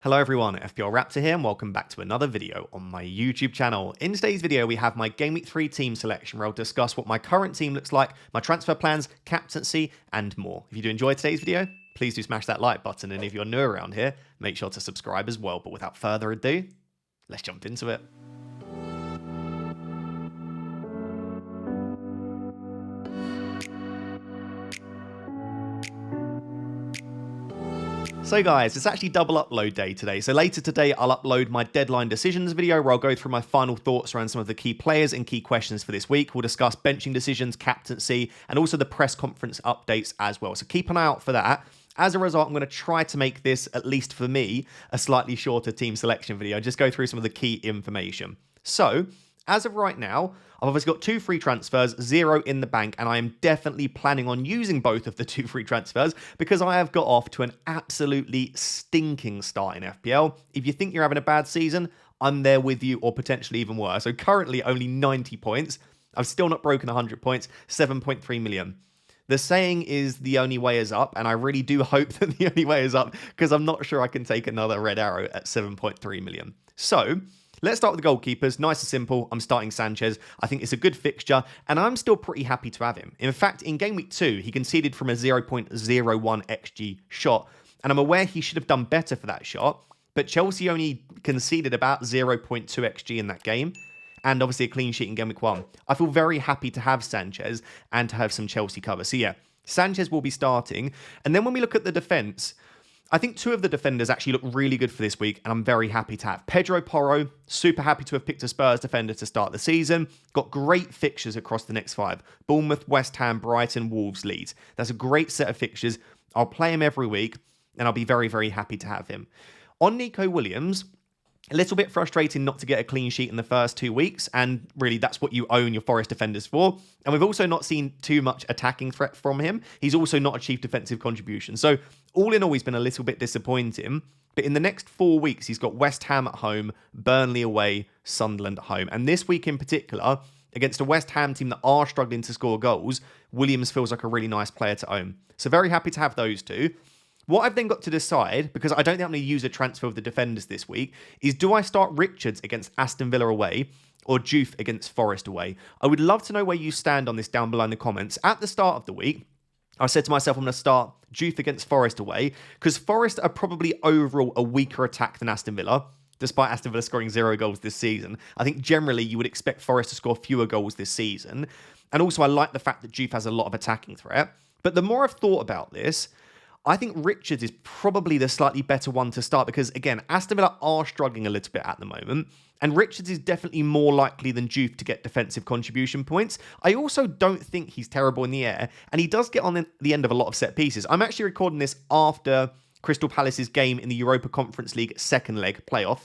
Hello everyone, FPL Raptor here and welcome back to another video on my YouTube channel. In today's video we have my Game Week 3 team selection where I'll discuss what my current team looks like, my transfer plans, captaincy and more. If you do enjoy today's video, please do smash that like button, and if you're new around here, make sure to subscribe as well. But without further ado, let's jump into it. So guys, it's actually double upload day today. So later today, I'll upload my deadline decisions video where I'll go through my final thoughts around some of the key players and key questions for this week. We'll discuss benching decisions, captaincy, and also the press conference updates as well. So keep an eye out for that. As a result, I'm going to try to make this, at least for me, a slightly shorter team selection video. Just go through some of the key information. So, as of right now, I've obviously got 2 free transfers, 0 in the bank, and I am definitely planning on using both of the 2 free transfers because I have got off to an absolutely stinking start in FPL. If you think you're having a bad season, I'm there with you, or potentially even worse. So currently only 90 points. I've still not broken 100 points, 7.3 million. The saying is the only way is up, and I really do hope that the only way is up because I'm not sure I can take another red arrow at 7.3 million. So, let's start with the goalkeepers. Nice and simple. I'm starting Sanchez. I think it's a good fixture, and I'm still pretty happy to have him. In fact, in Game Week 2, he conceded from a 0.01 XG shot, and I'm aware he should have done better for that shot, but Chelsea only conceded about 0.2 XG in that game, and obviously a clean sheet in Game Week 1. I feel very happy to have Sanchez and to have some Chelsea cover. So yeah, Sanchez will be starting. And then when we look at the defence, I think 2 of the defenders actually look really good for this week, and I'm very happy to have. Pedro Porro, super happy to have picked a Spurs defender to start the season. Got great fixtures across the next 5. Bournemouth, West Ham, Brighton, Wolves, Leeds. That's a great set of fixtures. I'll play him every week, and I'll be very, very happy to have him. On Nico Williams, a little bit frustrating not to get a clean sheet in the first 2 weeks, and really that's what you own your Forest defenders for. And we've also not seen too much attacking threat from him. He's also not achieved defensive contribution. So all in all, he's been a little bit disappointing. But in the next 4 weeks, he's got West Ham at home, Burnley away, Sunderland at home. And this week in particular, against a West Ham team that are struggling to score goals, Williams feels like a really nice player to own. So very happy to have those 2. What I've then got to decide, because I don't think I'm going to use a transfer of the defenders this week, is do I start Richards against Aston Villa away or Juve against Forest away? I would love to know where you stand on this down below in the comments. At the start of the week, I said to myself I'm going to start Juve against Forest away because Forest are probably overall a weaker attack than Aston Villa, despite Aston Villa scoring 0 goals this season. I think generally you would expect Forest to score fewer goals this season. And also I like the fact that Juve has a lot of attacking threat. But the more I've thought about this, I think Richards is probably the slightly better one to start because, again, Aston Villa are struggling a little bit at the moment, and Richards is definitely more likely than Juve to get defensive contribution points. I also don't think he's terrible in the air, and he does get on the end of a lot of set pieces. I'm actually recording this after Crystal Palace's game in the Europa Conference League second leg playoff.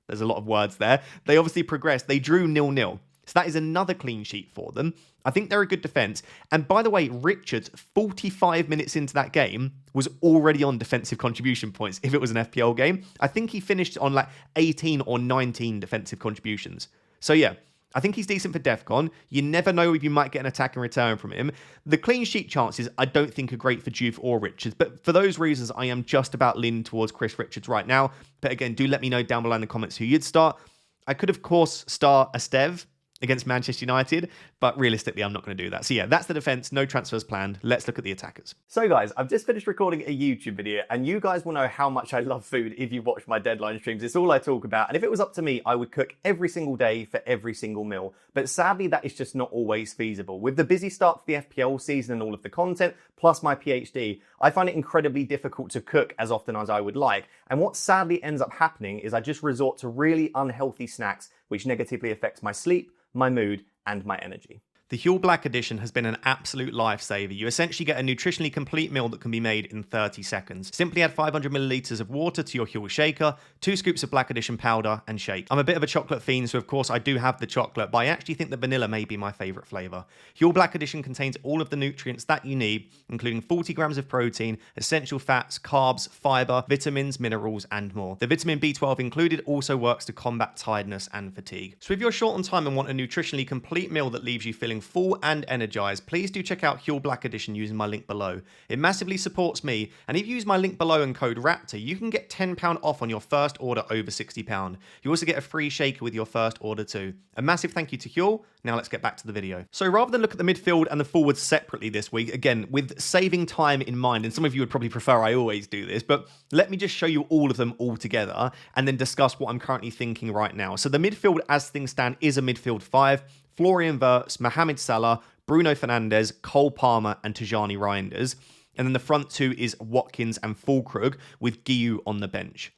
There's a lot of words there. They obviously progressed. They drew 0-0. So that is another clean sheet for them. I think they're a good defence. And by the way, Richards, 45 minutes into that game, was already on defensive contribution points if it was an FPL game. I think he finished on like 18 or 19 defensive contributions. So yeah, I think he's decent for DEFCON. You never know if you might get an attack in return from him. The clean sheet chances I don't think are great for Juve or Richards. But for those reasons, I am just about leaning towards Chris Richards right now. But again, do let me know down below in the comments who you'd start. I could, of course, start Esteve against Manchester United, but realistically, I'm not going to do that. So yeah, that's the defense, no transfers planned. Let's look at the attackers. So guys, I've just finished recording a YouTube video, and you guys will know how much I love food if you watch my deadline streams. It's all I talk about, and if it was up to me, I would cook every single day for every single meal. But sadly, that is just not always feasible. With the busy start to the FPL season and all of the content, plus my PhD, I find it incredibly difficult to cook as often as I would like. And what sadly ends up happening is I just resort to really unhealthy snacks, which negatively affects my sleep, my mood, and my energy. The Huel Black Edition has been an absolute lifesaver. You essentially get a nutritionally complete meal that can be made in 30 seconds. Simply add 500 milliliters of water to your Huel shaker, 2 scoops of Black Edition powder, and shake. I'm a bit of a chocolate fiend, so of course I do have the chocolate, but I actually think the vanilla may be my favorite flavor. Huel Black Edition contains all of the nutrients that you need, including 40 grams of protein, essential fats, carbs, fiber, vitamins, minerals, and more. The vitamin B12 included also works to combat tiredness and fatigue. So if you're short on time and want a nutritionally complete meal that leaves you feeling feeling full and energized, please do check out Huel Black Edition using my link below. It massively supports me, and if you use my link below and code RAPTOR, you can get £10 off on your first order over £60. You also get a free shaker with your first order too. A massive thank you to Huel. Now let's get back to the video. So rather than look at the midfield and the forwards separately this week, again, with saving time in mind, and some of you would probably prefer I always do this, but let me just show you all of them all together and then discuss what I'm currently thinking right now. So the midfield as things stand is a midfield 5. Florian Wirtz, Mohamed Salah, Bruno Fernandes, Cole Palmer and Tijani Reinders. And then the front two is Watkins and Füllkrug with Guiu on the bench.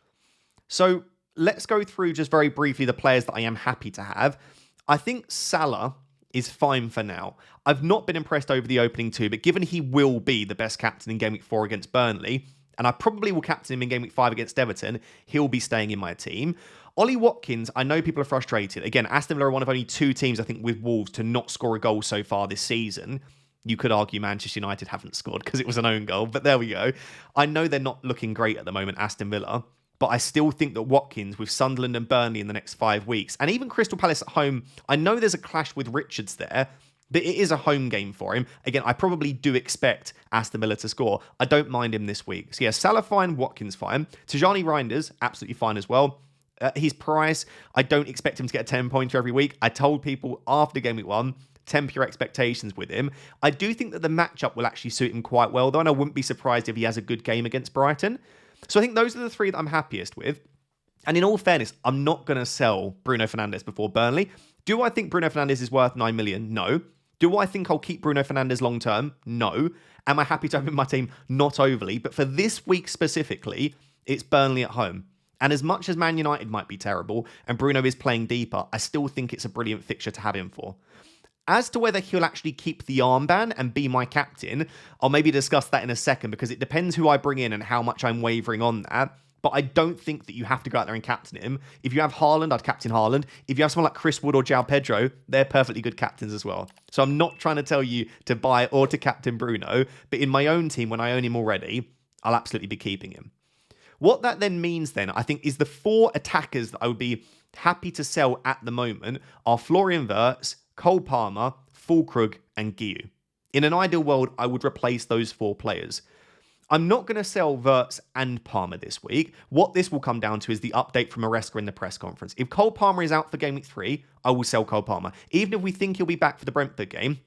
So let's go through just very briefly the players that I am happy to have. I think Salah is fine for now. I've not been impressed over the opening two, but given he will be the best captain in Game Week 4 against Burnley, and I probably will captain him in Game Week 5 against Everton, he'll be staying in my team. Ollie Watkins, I know people are frustrated. Again, Aston Villa are one of only 2 teams, I think, with Wolves to not score a goal so far this season. You could argue Manchester United haven't scored because it was an own goal, but there we go. I know they're not looking great at the moment, Aston Villa, but I still think that Watkins with Sunderland and Burnley in the next 5 weeks, and even Crystal Palace at home, I know there's a clash with Richards there, but it is a home game for him. Again, I probably do expect Aston Villa to score. I don't mind him this week. So yeah, Salah fine, Watkins fine. Tijani Reinders, absolutely fine as well. His price, I don't expect him to get a 10 pointer every week. I told people after Game Week 1, temper your expectations with him. I do think that the matchup will actually suit him quite well, though, and I wouldn't be surprised if he has a good game against Brighton. So I think those are the 3 that I'm happiest with. And in all fairness, I'm not going to sell Bruno Fernandes before Burnley. Do I think Bruno Fernandes is worth 9 million? No. Do I think I'll keep Bruno Fernandes long term? No. Am I happy to have him in my team? Not overly. But for this week specifically, it's Burnley at home. And as much as Man United might be terrible and Bruno is playing deeper, I still think it's a brilliant fixture to have him for. As to whether he'll actually keep the armband and be my captain, I'll maybe discuss that in a second because it depends who I bring in and how much I'm wavering on that. But I don't think that you have to go out there and captain him. If you have Haaland, I'd captain Haaland. If you have someone like Chris Wood or João Pedro, they're perfectly good captains as well. So I'm not trying to tell you to buy or to captain Bruno, but in my own team, when I own him already, I'll absolutely be keeping him. What that then means then, I think, is the 4 attackers that I would be happy to sell at the moment are Florian Wirtz, Cole Palmer, Füllkrug and Guiu. In an ideal world, I would replace those 4 players. I'm not going to sell Wirtz and Palmer this week. What this will come down to is the update from Maresca in the press conference. If Cole Palmer is out for Game Week 3, I will sell Cole Palmer. Even if we think he'll be back for the Brentford game,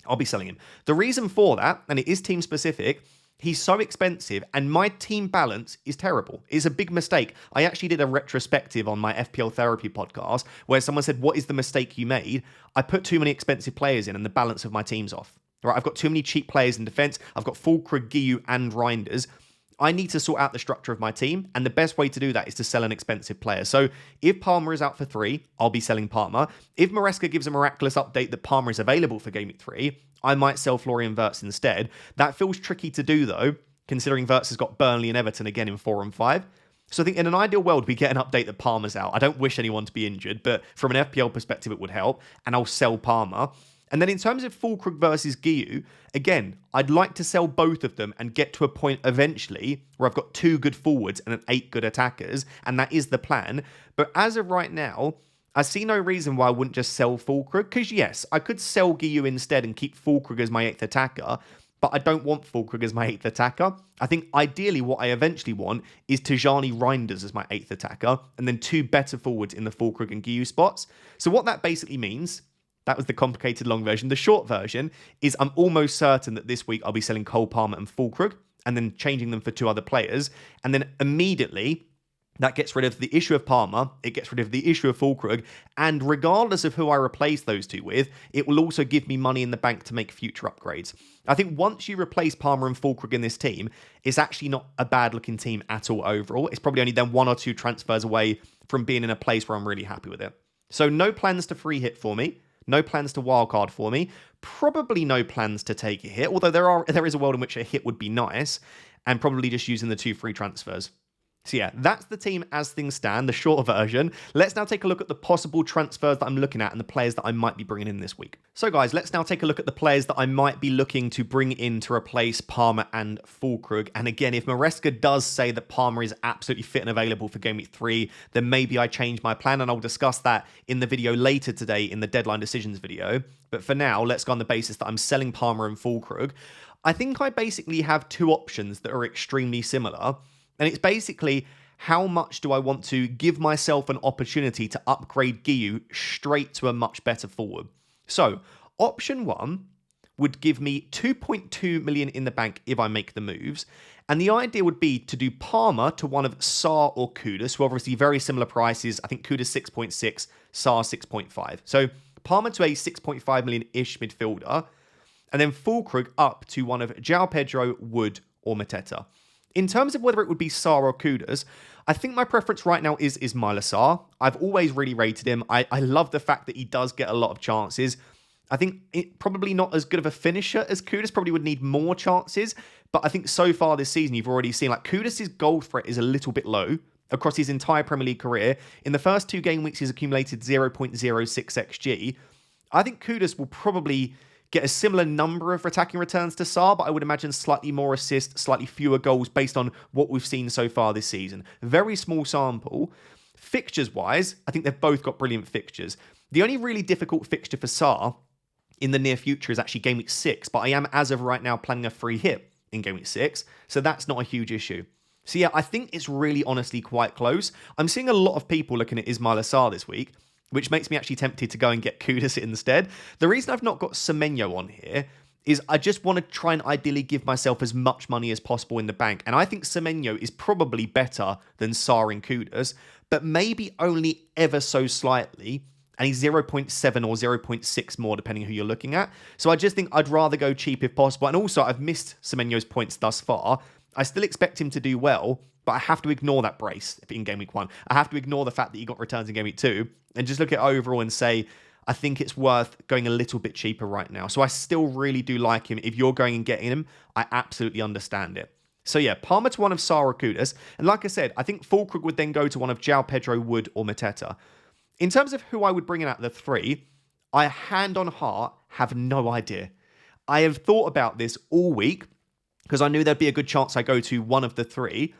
I'll be selling him. The reason for that, and it is team specific, he's so expensive and my team balance is terrible. It's a big mistake. I actually did a retrospective on my FPL Therapy podcast where someone said, what is the mistake you made? I put too many expensive players in and the balance of my team's off. Right, I've got too many cheap players in defence. I've got Füllkrug, Guiu and Reinders. I need to sort out the structure of my team, and the best way to do that is to sell an expensive player. So if Palmer is out for 3, I'll be selling Palmer. If Maresca gives a miraculous update that Palmer is available for Game Week 3, I might sell Florian Wirtz instead. That feels tricky to do, though, considering Wirtz has got Burnley and Everton again in 4 and 5. So I think in an ideal world, we get an update that Palmer's out. I don't wish anyone to be injured, but from an FPL perspective, it would help, and I'll sell Palmer. And then in terms of Füllkrug versus Guiu, again, I'd like to sell both of them and get to a point eventually where I've got 2 good forwards and 8 good attackers, and that is the plan. But as of right now, I see no reason why I wouldn't just sell Füllkrug, because yes, I could sell Guiu instead and keep Füllkrug as my 8th attacker, but I don't want Füllkrug as my 8th attacker. I think ideally what I eventually want is Tijani Reinders as my 8th attacker, and then 2 better forwards in the Füllkrug and Guiu spots. So what that basically means, that was the complicated long version. The short version is I'm almost certain that this week I'll be selling Cole Palmer and Füllkrug and then changing them for 2 other players. And then immediately that gets rid of the issue of Palmer. It gets rid of the issue of Füllkrug. And regardless of who I replace those 2 with, it will also give me money in the bank to make future upgrades. I think once you replace Palmer and Füllkrug in this team, it's actually not a bad looking team at all overall. It's probably only then 1 or 2 transfers away from being in a place where I'm really happy with it. So no plans to free hit for me. No plans to wildcard for me. Probably no plans to take a hit, although there is a world in which a hit would be nice, and probably just using the 2 free transfers. So yeah, that's the team as things stand, the shorter version. Let's now take a look at the possible transfers that I'm looking at and the players that I might be bringing in this week. So guys, let's now take a look at the players that I might be looking to bring in to replace PALMER and Füllkrug. And again, if Maresca does say that PALMER is absolutely fit and available for Game Week 3, then maybe I change my plan, and I'll discuss that in the video later today in the deadline decisions video. But for now, let's go on the basis that I'm selling PALMER and Füllkrug. I think I basically have two options that are extremely similar. And it's basically, how much do I want to give myself an opportunity to upgrade Giyu straight to a much better forward? So, option one would give me 2.2 million in the bank if I make the moves. And the idea would be to do PALMER to one of Sar or Kudus, who are obviously very similar prices. I think Kudus 6.6, Sar 6.5. So, PALMER to a 6.5 million-ish midfielder. And then Füllkrug up to one of João Pedro, Wood, or Mateta. In terms of whether it would be Sar or Kudus, I think my preference right now is Ismaila Sarr. I've always really rated him. I love the fact that he does get a lot of chances. I think probably not as good of a finisher as Kudus, probably would need more chances. But I think so far this season, you've already seen like Kudus' goal threat is a little bit low across his entire Premier League career. In the first 2 game weeks, he's accumulated 0.06 XG. I think Kudus will probably get a similar number of attacking returns to Sarr, but I would imagine slightly more assists, slightly fewer goals based on what we've seen so far this season. Very small sample. Fixtures-wise, I think they've both got brilliant fixtures. The only really difficult fixture for Sarr in the near future is actually Game Week 6, but I am, as of right now, planning a free hit in Game Week 6, so that's not a huge issue. So yeah, I think it's really honestly quite close. I'm seeing a lot of people looking at Ismaila Sarr this week, which makes me actually tempted to go and get Kudus instead. The reason I've not got Semenyo on here is I just want to try and ideally give myself as much money as possible in the bank. And I think Semenyo is probably better than Sarr and Kudus, but maybe only ever so slightly. And he's 0.7 or 0.6 more, depending who you're looking at. So I just think I'd rather go cheap if possible. And also, I've missed Semenyo's points thus far. I still expect him to do well, but I have to ignore that brace in Game Week 1. I have to ignore the fact that he got returns in Game Week 2 and just look at it overall and say, I think it's worth going a little bit cheaper right now. So I still really do like him. If you're going and getting him, I absolutely understand it. So yeah, PALMER to one of Sarr or Kudus. And like I said, I think Füllkrug would then go to one of João Pedro, Wood, or Mateta. In terms of who I would bring in out of the three, I, hand on heart, have no idea. I have thought about this all week because I knew there'd be a good chance I go to one of the three.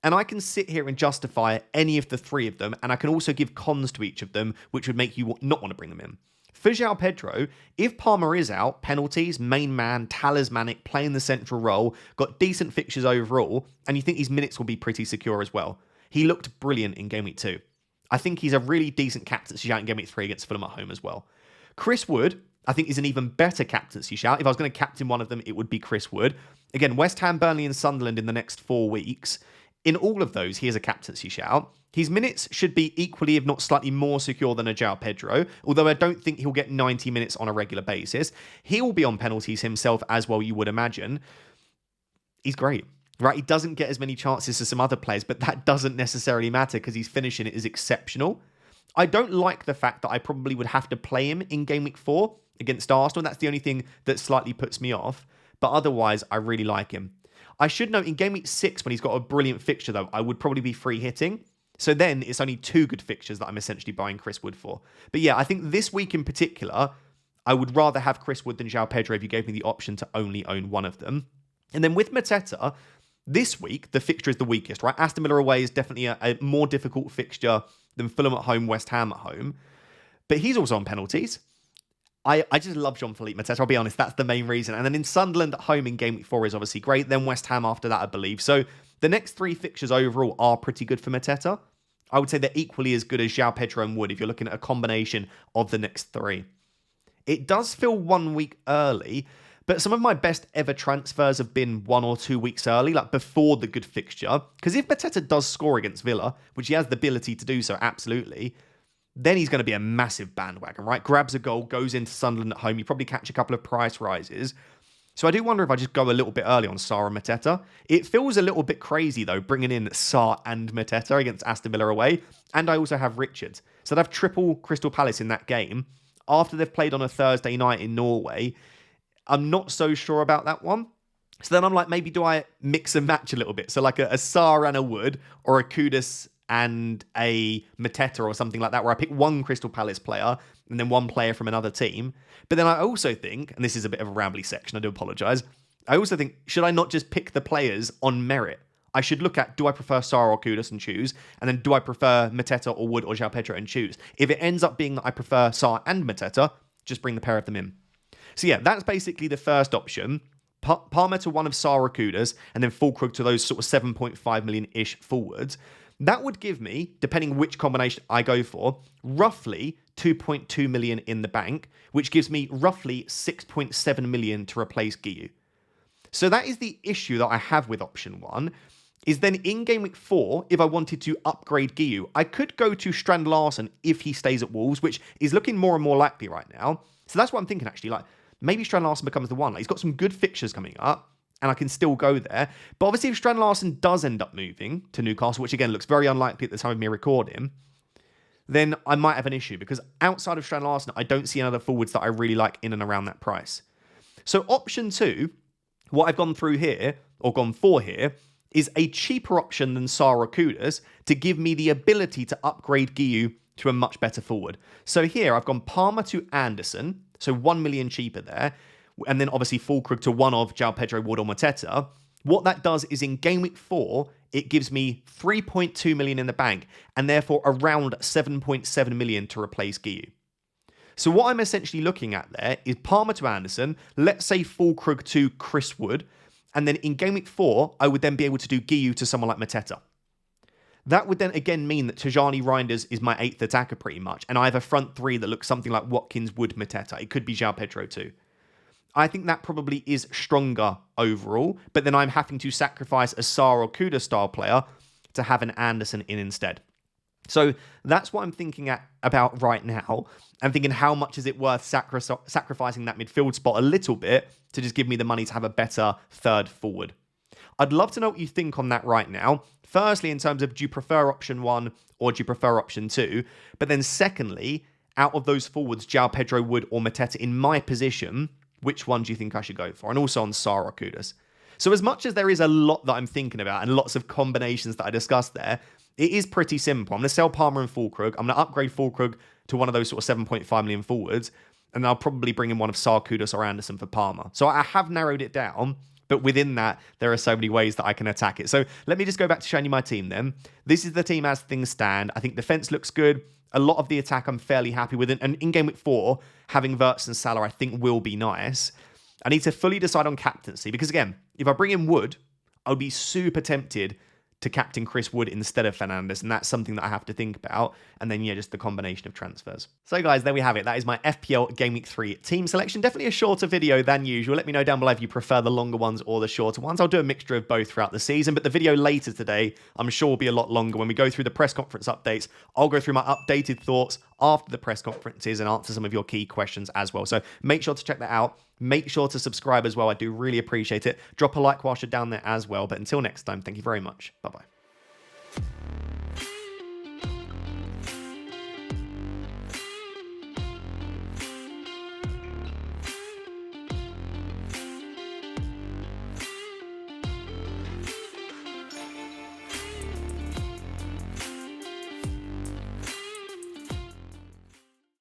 And I can sit here and justify any of the three of them, and I can also give cons to each of them, which would make you not want to bring them in. For João Pedro, if PALMER is out, penalties, main man, talismanic, playing the central role, got decent fixtures overall, and you think his minutes will be pretty secure as well. He looked brilliant in Game Week 2. I think he's a really decent captaincy shout in Game Week 3 against Fulham at home as well. Chris Wood, I think, is an even better captaincy shout. If I was going to captain one of them, it would be Chris Wood. Again, West Ham, Burnley and Sunderland in the next 4 weeks. In all of those, he is a captaincy shout. His minutes should be equally, if not slightly more secure than a João Pedro, although I don't think he'll get 90 minutes on a regular basis. He will be on penalties himself as well, you would imagine. He's great, right? He doesn't get as many chances as some other players, but that doesn't necessarily matter because his finishing is exceptional. I don't like the fact that I probably would have to play him in Game Week 4 against Arsenal. That's the only thing that slightly puts me off. But otherwise, I really like him. I should note, in Game Week 6, when he's got a brilliant fixture, though, I would probably be free hitting. So then it's only 2 good fixtures that I'm essentially buying Chris Wood for. But yeah, I think this week in particular, I would rather have Chris Wood than João Pedro if you gave me the option to only own one of them. And then with Mateta, this week, the fixture is the weakest, right? Aston Villa away is definitely a more difficult fixture than Fulham at home, West Ham at home. But he's also on penalties. I just love Jean-Philippe Mateta, I'll be honest, that's the main reason. And then in Sunderland at home in Game Week 4 is obviously great. Then West Ham after that, I believe. So the next 3 fixtures overall are pretty good for Mateta. I would say they're equally as good as João Pedro and Wood if you're looking at a combination of the next 3. It does feel 1 week early, but some of my best ever transfers have been 1 or 2 weeks early, like before the good fixture. Because if Mateta does score against Villa, which he has the ability to do so, absolutely, then he's going to be a massive bandwagon, right? Grabs a goal, goes into Sunderland at home. You probably catch a couple of price rises. So I do wonder if I just go a little bit early on Sarr and Mateta. It feels a little bit crazy, though, bringing in Sarr and Mateta against Aston Villa away. And I also have Richards. So I'd have triple Crystal Palace in that game. After they've played on a Thursday night in Norway, I'm not so sure about that one. So then I'm like, maybe do I mix and match a little bit? So like a Sar and a Wood, or a Kudus and a Mateta or something like that, where I pick one Crystal Palace player and then one player from another team. But then I also think, and this is a bit of a rambly section, I do apologise, I also think, should I not just pick the players on merit? I should look at, do I prefer Sar or Kudus and choose? And then do I prefer Mateta or Wood or João Pedro and choose? If it ends up being that I prefer Sar and Mateta, just bring the pair of them in. So yeah, that's basically the first option. PALMER to one of Sar or Kudus, and then Fulkrug to those sort of 7.5 million-ish forwards. That would give me, depending which combination I go for, roughly 2.2 million in the bank, which gives me roughly 6.7 million to replace Guiu. So that is the issue that I have with option 1, is then in Game Week 4, if I wanted to upgrade Guiu, I could go to Strand Larsen if he stays at Wolves, which is looking more and more likely right now. So that's what I'm thinking, actually. Like, maybe Strand Larsen becomes the one. Like, he's got some good fixtures coming up, and I can still go there. But obviously, if Strand Larsen does end up moving to Newcastle, which again looks very unlikely at the time of me recording, then I might have an issue, because outside of Strand Larsen, I don't see any other forwards that I really like in and around that price. So option 2, what I've gone through here, or gone for here, is a cheaper option than Sar or Kudus to give me the ability to upgrade Guiu to a much better forward. So here, I've gone PALMER to Anderson, so 1 million cheaper there, and then obviously Fulkrug to one of João Pedro, Wood or Mateta. What that does is in Game Week 4, it gives me 3.2 million in the bank, and therefore around 7.7 million to replace Guiu. So what I'm essentially looking at there is PALMER to Anderson, let's say Fulkrug to Chris Wood, and then in Game Week 4, I would then be able to do Guiu to someone like Mateta. That would then again mean that Tajani Reinders is my 8th attacker pretty much, and I have a front 3 that looks something like Watkins, Wood, Mateta. It could be João Pedro too. I think that probably is stronger overall, but then I'm having to sacrifice a Sar or Kudus style player to have an Anderson in instead. So that's what I'm thinking about right now. I'm thinking, how much is it worth sacrificing that midfield spot a little bit to just give me the money to have a better third forward? I'd love to know what you think on that right now. Firstly, in terms of, do you prefer option 1 or do you prefer option 2? But then secondly, out of those forwards, João Pedro, Wood or Mateta in my position, which one do you think I should go for? And also on Sar or Kudus. So as much as there is a lot that I'm thinking about and lots of combinations that I discussed there, it is pretty simple. I'm going to sell PALMER and Fulkrug. I'm going to upgrade Fulkrug to one of those sort of 7.5 million forwards. And I'll probably bring in one of Sar, Kudus or Anderson for PALMER. So I have narrowed it down. But within that, there are so many ways that I can attack it. So let me just go back to showing you my team then. This is the team as things stand. I think defense looks good. A lot of the attack I'm fairly happy with. And in Game Week 4, having Wirtz and Salah I think will be nice. I need to fully decide on captaincy. Because again, if I bring in Wood, I would be super tempted to captain Chris Wood instead of Fernandes, and that's something that I have to think about. And then, yeah, just the combination of transfers. So guys, there we have it. That is my FPL Game Week 3 team selection. Definitely a shorter video than usual. Let me know down below if you prefer the longer ones or the shorter ones. I'll do a mixture of both throughout the season, but the video later today, I'm sure will be a lot longer. When we go through the press conference updates, I'll go through my updated thoughts after the press conferences and answer some of your key questions as well. So make sure to check that out. Make sure to subscribe as well. I do really appreciate it. Drop a like whilst you're down there as well. But until next time, thank you very much. Bye-bye.